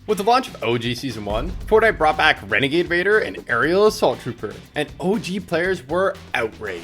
With the launch of OG Season 1, Fortnite brought back Renegade Raider and Aerial Assault Trooper, and OG players were outraged.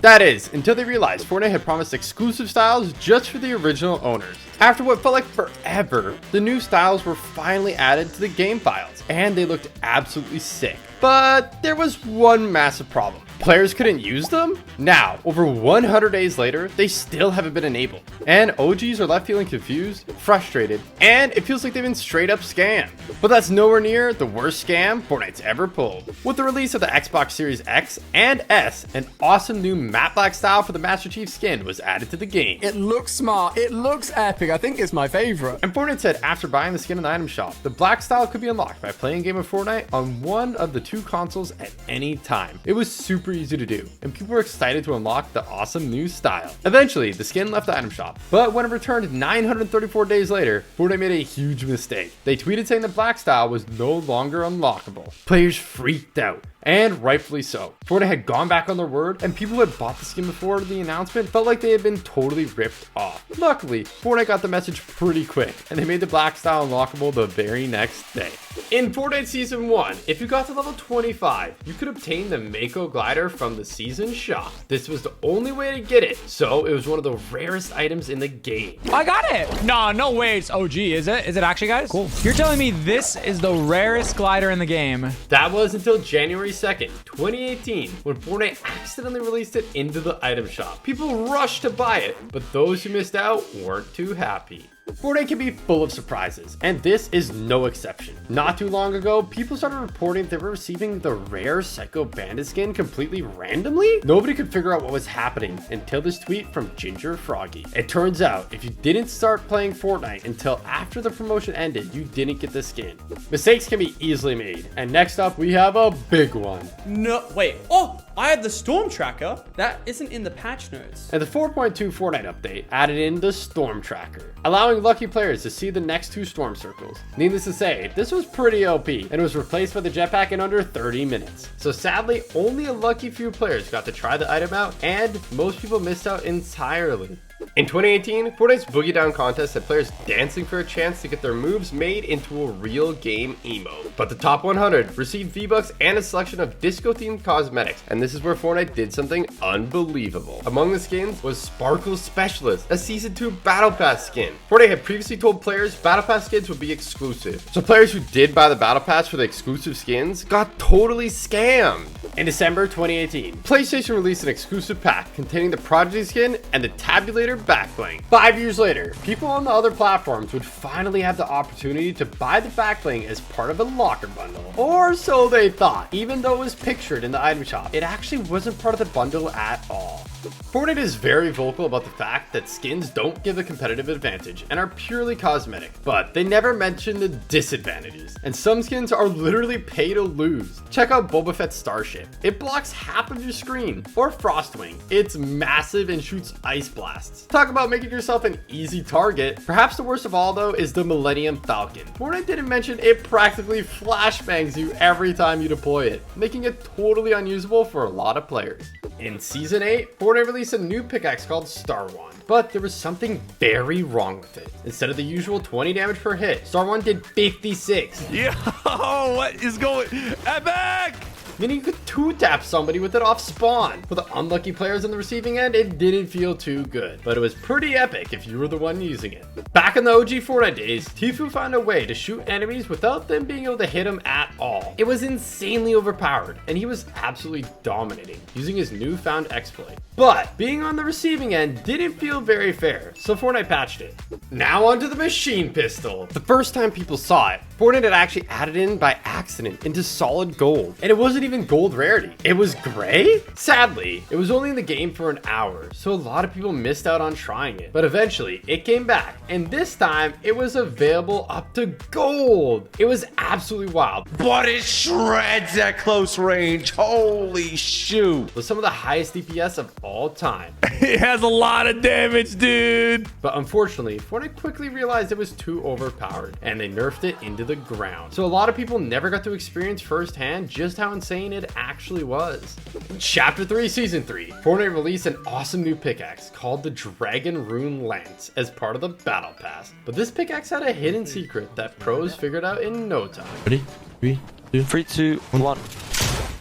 That is, until they realized Fortnite had promised exclusive styles just for the original owners. After what felt like forever, the new styles were finally added to the game files, and they looked absolutely sick. But there was one massive problem. Players couldn't use them? Now, over 100 days later, they still haven't been enabled. And OGs are left feeling confused, frustrated, and it feels like they've been straight up scammed. But that's nowhere near the worst scam Fortnite's ever pulled. With the release of the Xbox Series X and S, an awesome new matte black style for the Master Chief skin was added to the game. It looks smart, it looks epic, I think it's my favorite. And Fortnite said after buying the skin in the item shop, the black style could be unlocked by playing a game of Fortnite on one of the two consoles at any time. It was super easy to do, and people were excited to unlock the awesome new style. Eventually, the skin left the item shop, but when it returned 934 days later, Fortnite made a huge mistake. They tweeted saying the black style was no longer unlockable. Players freaked out, and rightfully so. Fortnite had gone back on their word, and people who had bought the skin before the announcement felt like they had been totally ripped off. Luckily, Fortnite got the message pretty quick, and they made the black style unlockable the very next day. In Fortnite Season 1, if you got to level 25, you could obtain the Mako glider from the season shop. This was the only way to get it, so it was one of the rarest items in the game. I got it. No way it's OG, is it? Is it actually, guys? Cool. You're telling me this is the rarest glider in the game? That was until January 2nd, 2018, when Fortnite accidentally released it into the item shop. People rushed to buy it, but those who missed out weren't too happy. Fortnite can be full of surprises, and this is no exception. Not too long ago, people started reporting they were receiving the rare Psycho Bandit skin completely randomly. Nobody could figure out what was happening until this tweet from Ginger Froggy. It turns out, if you didn't start playing Fortnite until after the promotion ended, you didn't get the skin. Mistakes can be easily made, and next up, we have a big one. No, wait. Oh, I had the Storm Tracker. That isn't in the patch notes. And the 4.2 Fortnite update added in the Storm Tracker, allowing lucky players to see the next two storm circles. Needless to say, this was pretty OP, and it was replaced by the jetpack in under 30 minutes. So sadly, only a lucky few players got to try the item out, and most people missed out entirely. In 2018, Fortnite's Boogie Down contest had players dancing for a chance to get their moves made into a real game emote. But the top 100 received V-Bucks and a selection of disco-themed cosmetics, and this is where Fortnite did something unbelievable. Among the skins was Sparkle Specialist, a Season 2 Battle Pass skin. Fortnite had previously told players Battle Pass skins would be exclusive, so players who did buy the Battle Pass for the exclusive skins got totally scammed. In December 2018, PlayStation released an exclusive pack containing the Prodigy skin and the Tabulator backbling. 5 years later, people on the other platforms would finally have the opportunity to buy the backbling as part of a locker bundle. Or so they thought. Even though it was pictured in the item shop, it actually wasn't part of the bundle at all. Fortnite is very vocal about the fact that skins don't give a competitive advantage and are purely cosmetic, but they never mention the disadvantages. And some skins are literally pay to lose. Check out Boba Fett's Starship. It blocks half of your screen. Or Frostwing. It's massive and shoots ice blasts. Talk about making yourself an easy target. Perhaps the worst of all though is the Millennium Falcon. Fortnite didn't mention it practically flashbangs you every time you deploy it, making it totally unusable for a lot of players. In Season 8, Fortnite released a new pickaxe called Star Wand, but there was something very wrong with it. Instead of the usual 20 damage per hit, Star Wand did 56. Yo, what is going? Epic! Meaning you could 2-tap somebody with it off spawn. For the unlucky players on the receiving end, it didn't feel too good, but it was pretty epic if you were the one using it. Back in the OG Fortnite days, Tfue found a way to shoot enemies without them being able to hit him at all. It was insanely overpowered, and he was absolutely dominating, using his newfound exploit. But being on the receiving end didn't feel very fair, so Fortnite patched it. Now onto the machine pistol. The first time people saw it, Fortnite had actually added in by accident into solid gold, and it wasn't even gold rarity. It was gray? Sadly, it was only in the game for an hour, so a lot of people missed out on trying it. But eventually, it came back, and this time, it was available up to gold. It was absolutely wild. But it shreds at close range. Holy shoot. With some of the highest DPS of all time. It has a lot of damage, dude. But unfortunately, Fortnite quickly realized it was too overpowered, and they nerfed it into the ground. So a lot of people never got to experience firsthand just how insane it actually was. Chapter 3, Season 3. Fortnite released an awesome new pickaxe called the Dragon Rune Lance as part of the Battle Pass. But this pickaxe had a hidden secret that pros figured out in no time. Ready? 3, 2, 1.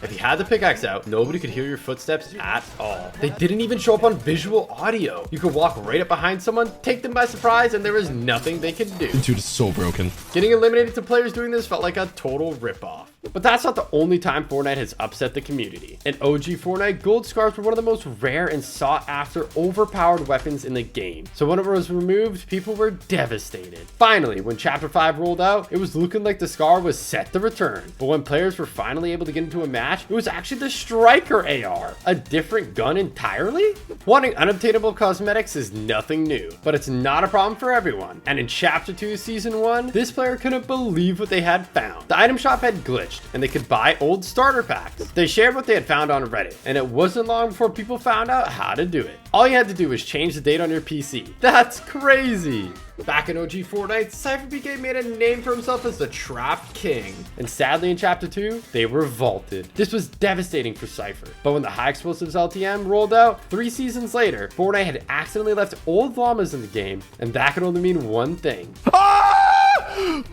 If you had the pickaxe out, nobody could hear your footsteps at all. They didn't even show up on visual audio. You could walk right up behind someone, take them by surprise, and there was nothing they could do. Dude, it's so broken. Getting eliminated to players doing this felt like a total ripoff. But that's not the only time Fortnite has upset the community. In OG Fortnite, gold scars were one of the most rare and sought after overpowered weapons in the game. So when it was removed, people were devastated. Finally, when Chapter 5 rolled out, it was looking like the scar was set to return. But when players were finally able to get into a match, it was actually the Striker AR, a different gun entirely? Wanting unobtainable cosmetics is nothing new, but it's not a problem for everyone. And in Chapter 2 Season 1, this player couldn't believe what they had found. The item shop had glitched, and they could buy old starter packs. They shared what they had found on Reddit, and it wasn't long before people found out how to do it. All you had to do was change the date on your PC. That's crazy! Back in OG Fortnite, CypherPK made a name for himself as the Trap King. And sadly in Chapter 2, they revolted. This was devastating for Cypher. But when the High Explosives LTM rolled out, 3 seasons later, Fortnite had accidentally left old llamas in the game, and that could only mean one thing.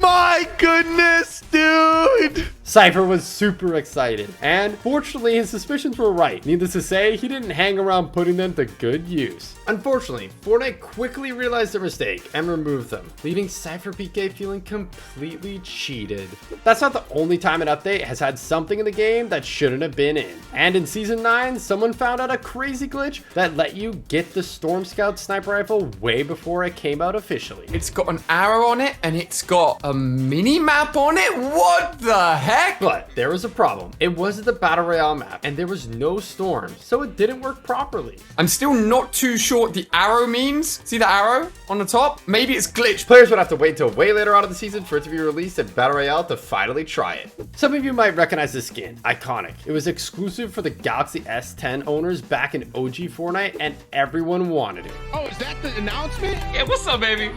My goodness, dude! Cypher was super excited, and fortunately his suspicions were right. Needless to say, he didn't hang around putting them to good use. Unfortunately, Fortnite quickly realized their mistake and removed them, leaving CypherPK feeling completely cheated. That's not the only time an update has had something in the game that shouldn't have been in. And in Season 9, someone found out a crazy glitch that let you get the Storm Scout sniper rifle way before it came out officially. It's got an arrow on it and it's got a mini map on it. What the heck? But there was a problem. It wasn't the Battle Royale map, and there was no storms, so it didn't work properly. I'm still not too sure what the arrow means. See the arrow on the top? Maybe it's glitched. Players would have to wait till way later on in the season for it to be released at Battle Royale to finally try it. Some of you might recognize this skin. Iconic. It was exclusive for the Galaxy S10 owners back in OG Fortnite, and everyone wanted it. Oh, is that the announcement? Yeah, what's up, baby?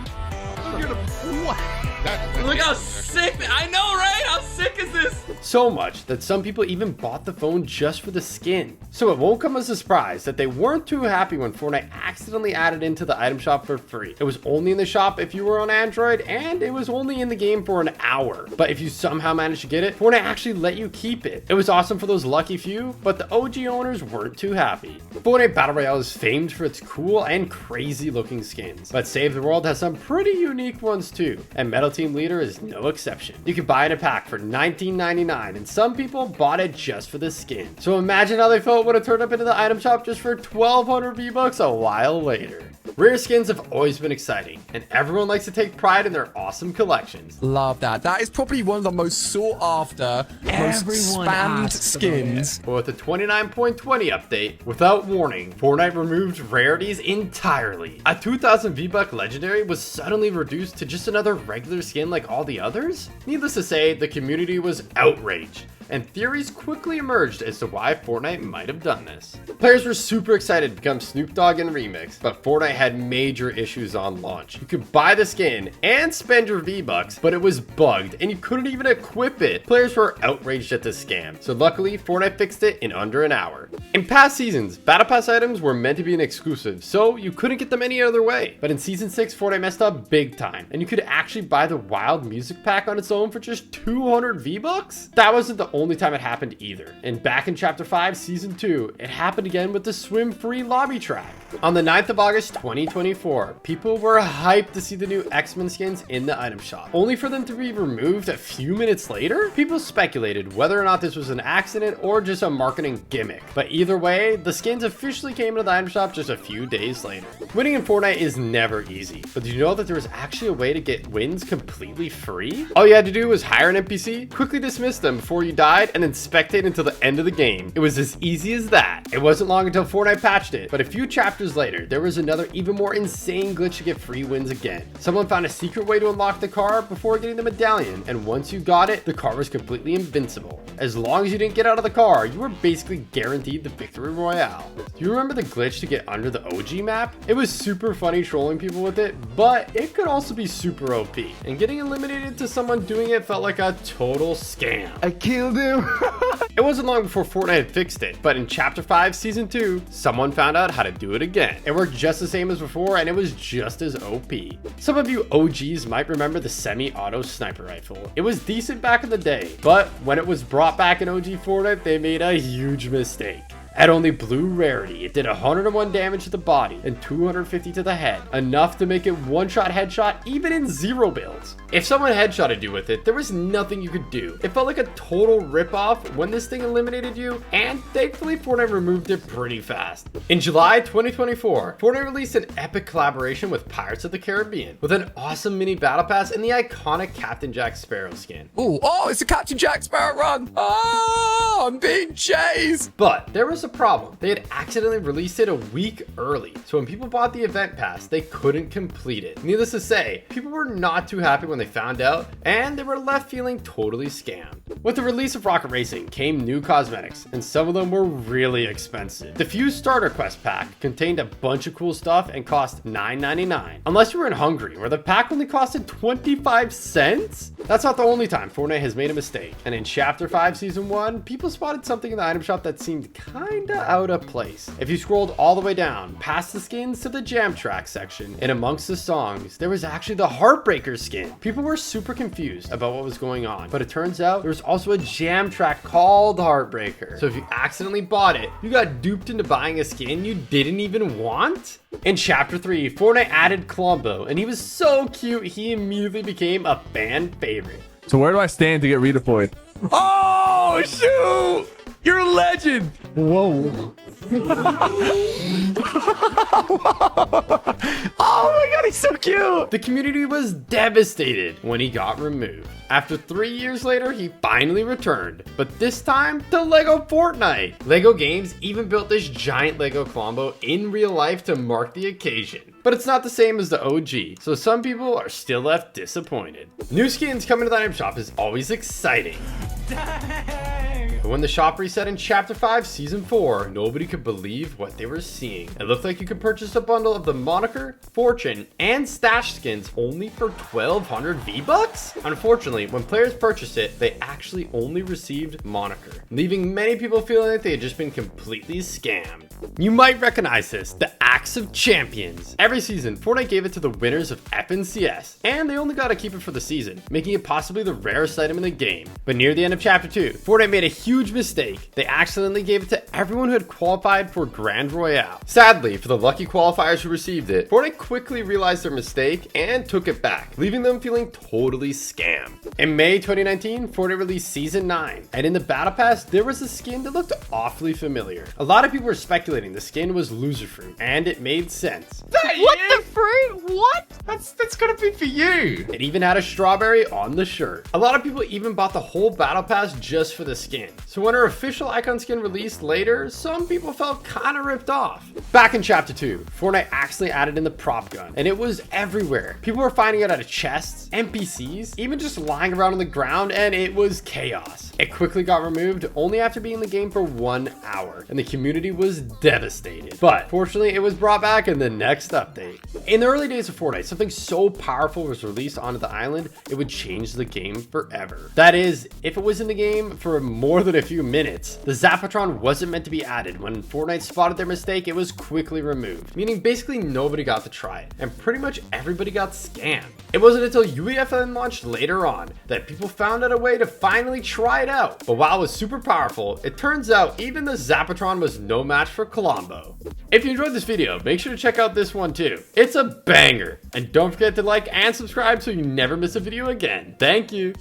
Look how sick. I know, right? How sick is this? So much that some people even bought the phone just for the skin. So it won't come as a surprise that they weren't too happy when Fortnite accidentally added into the item shop for free. It was only in the shop if you were on Android, and it was only in the game for an hour. But if you somehow managed to get it, Fortnite actually let you keep it. It was awesome for those lucky few, but the OG owners weren't too happy. Fortnite Battle Royale is famed for its cool and crazy looking skins, but Save the World has some pretty unique ones too, and Metal Team Leader is no exception. You can buy it in a pack for $19.99, and some people bought it just for the skin. So imagine how they felt when it turned up into the item shop just for 1,200 V-Bucks a while later. Rare skins have always been exciting, and everyone likes to take pride in their awesome collections. Love that. That is probably one of the most sought after, most spammed skins. But with the 29.20 update, without warning, Fortnite removed rarities entirely. A 2,000 V-Buck legendary was suddenly reduced to just another regular skin like all the others? Needless to say, the community was outraged, and theories quickly emerged as to why Fortnite might have done this. Players were super excited to become Snoop Dogg in Remix, but Fortnite had major issues on launch. You could buy the skin and spend your V-Bucks, but it was bugged and you couldn't even equip it. Players were outraged at this scam, so luckily Fortnite fixed it in under an hour. In past seasons, Battle Pass items were meant to be an exclusive, so you couldn't get them any other way. But in Season 6, Fortnite messed up big time, and you could actually buy the Wild Music Pack on its own for just 200 V-Bucks? That wasn't the only time it happened either. And back in Chapter 5, Season 2, it happened again with the Swim Free lobby track. On the 9th of August 2024, people were hyped to see the new X-Men skins in the item shop, only for them to be removed a few minutes later. People speculated whether or not this was an accident or just a marketing gimmick, but either way, the skins officially came into the item shop just a few days later. Winning in Fortnite is never easy, but did you know that there was actually a way to get wins completely free? All you had to do was hire an NPC, quickly dismiss them before you died guide and then spectate until the end of the game. It was as easy as that. It wasn't long until Fortnite patched it, but a few chapters later, there was another even more insane glitch to get free wins again. Someone found a secret way to unlock the car before getting the medallion, and once you got it, the car was completely invincible. As long as you didn't get out of the car, you were basically guaranteed the victory royale. Do you remember the glitch to get under the OG map? It was super funny trolling people with it, but it could also be super OP, and getting eliminated to someone doing it felt like a total scam. I killed him. It wasn't long before Fortnite had fixed it, but in Chapter 5, Season 2, someone found out how to do it again. It worked just the same as before, and it was just as OP. Some of you OGs might remember the semi-auto sniper rifle. It was decent back in the day, but when it was brought back in OG Fortnite, they made a huge mistake. At only blue rarity, it did 101 damage to the body and 250 to the head, enough to make it one-shot headshot even in 0 builds. If someone headshotted you with it, there was nothing you could do. It felt like a total ripoff when this thing eliminated you, and thankfully Fortnite removed it pretty fast. In July 2024, Fortnite released an epic collaboration with Pirates of the Caribbean, with an awesome mini battle pass and the iconic Captain Jack Sparrow skin. Ooh, oh, it's a Captain Jack Sparrow run. Oh, I'm being chased. But there was a problem. They had accidentally released it a week early, so when people bought the event pass, they couldn't complete it. Needless to say, people were not too happy when they found out, and they were left feeling totally scammed. With the release of Rocket Racing came new cosmetics, and some of them were really expensive. The Fuse Starter Quest pack contained a bunch of cool stuff and cost $9.99, unless you were in Hungary, where the pack only costed 25 cents. That's not the only time Fortnite has made a mistake, and in Chapter 5 Season 1, people spotted something in the item shop that seemed kinda out of place. If you scrolled all the way down, past the skins to the jam track section, and amongst the songs, there was actually the Heartbreaker skin. People were super confused about what was going on, but it turns out there was also a jam track called Heartbreaker. So if you accidentally bought it, you got duped into buying a skin you didn't even want? In Chapter 3, Fortnite added Colombo, and he was so cute, he immediately became a fan favorite. So where do I stand to get redeployed? Oh, shoot! You're a legend! Whoa. Oh my god, he's so cute! The community was devastated when he got removed. After 3 years later, he finally returned, but this time to Lego Fortnite. Lego Games even built this giant Lego Colombo in real life to mark the occasion. But it's not the same as the OG, so some people are still left disappointed. New skins coming to the item shop is always exciting. But when the shop reset in Chapter 5 Season 4, nobody could believe what they were seeing. It looked like you could purchase a bundle of the Moniker, Fortune, and Stash skins only for 1,200 V-Bucks? Unfortunately, when players purchased it, they actually only received Moniker, leaving many people feeling like they had just been completely scammed. You might recognize this, the Axe of Champions. Every season, Fortnite gave it to the winners of FNCS, and they only got to keep it for the season, making it possibly the rarest item in the game. But near the end of Chapter 2, Fortnite made a huge mistake. They accidentally gave it to everyone who had qualified for Grand Royale. Sadly, for the lucky qualifiers who received it, Fortnite quickly realized their mistake and took it back, leaving them feeling totally scammed. In May 2019, Fortnite released Season 9, and in the Battle Pass, there was a skin that looked awfully familiar. A lot of people were speculating the skin was Loser Fruit, and it made sense. What the fruit? What? That's gonna be for you. It even had a strawberry on the shirt. A lot of people even bought the whole Battle Pass just for the skin. So when her official icon skin released later, some people felt kind of ripped off. Back in Chapter 2, Fortnite actually added in the prop gun, and it was everywhere. People were finding it out of chests, NPCs, even just lying around on the ground, and it was chaos. It quickly got removed only after being in the game for 1 hour, and the community was devastated. But fortunately, it was brought back in the next update. In the early days of Fortnite, something so powerful was released onto the island, it would change the game forever. That is, if it was in the game for more than a few minutes. The Zapatron wasn't meant to be added. When Fortnite spotted their mistake, it was quickly removed, meaning basically nobody got to try it, and pretty much everybody got scammed. It wasn't until UEFN launched later on that people found out a way to finally try it out. But while it was super powerful, it turns out even the Zapatron was no match for Colombo. If you enjoyed this video, make sure to check out this one too. It's a banger. And don't forget to like and subscribe so you never miss a video again. Thank you.